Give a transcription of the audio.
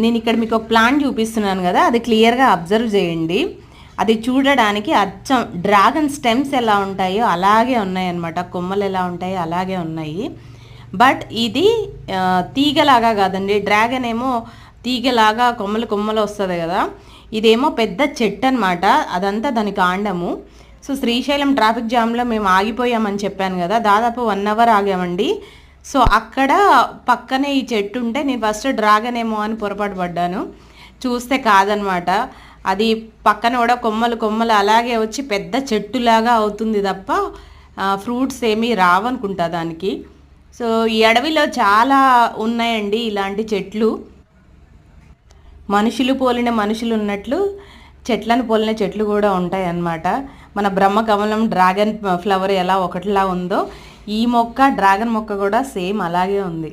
నేను ఇక్కడ మీకు ఒక ప్లాంట్ చూపిస్తున్నాను కదా, అది క్లియర్గా అబ్జర్వ్ చేయండి. అది చూడడానికి అచ్చం డ్రాగన్ స్టెమ్స్ ఎలా ఉంటాయో అలాగే ఉన్నాయి అన్నమాట, కొమ్మలు ఎలా ఉంటాయో అలాగే ఉన్నాయి. బట్ ఇది తీగలాగా కాదండి. డ్రాగన్ ఏమో తీగలాగా కొమ్మలు కొమ్మలు వస్తుంది కదా, ఇదేమో పెద్ద చెట్టు అనమాట, అదంతా దాని కాండము. సో శ్రీశైలం ట్రాఫిక్ జామ్లో మేము ఆగిపోయామని చెప్పాను కదా, దాదాపు 1 అవర్ ఆగామండి. సో అక్కడ పక్కనే ఈ చెట్టు ఉంటే నేను ఫస్ట్ డ్రాగన్ ఏమో అని పొరపాటు పడ్డాను, చూస్తే కాదనమాట. అది పక్కన కూడా కొమ్మలు కొమ్మలు అలాగే వచ్చి పెద్ద చెట్టులాగా అవుతుంది తప్ప ఫ్రూట్స్ ఏమీ రావనుకుంటా దానికి. సో ఈ అడవిలో చాలా ఉన్నాయండి ఇలాంటి చెట్లు. మనుషులు పోలిన మనుషులు ఉన్నట్లు చెట్లను పోలిన చెట్లు కూడా ఉంటాయి అన్నమాట. మన బ్రహ్మకమలం డ్రాగన్ ఫ్లవర్ ఎలా ఒకటిలా ఉందో, ఈ మొక్క డ్రాగన్ మొక్క కూడా సేమ్ అలాగే ఉంది.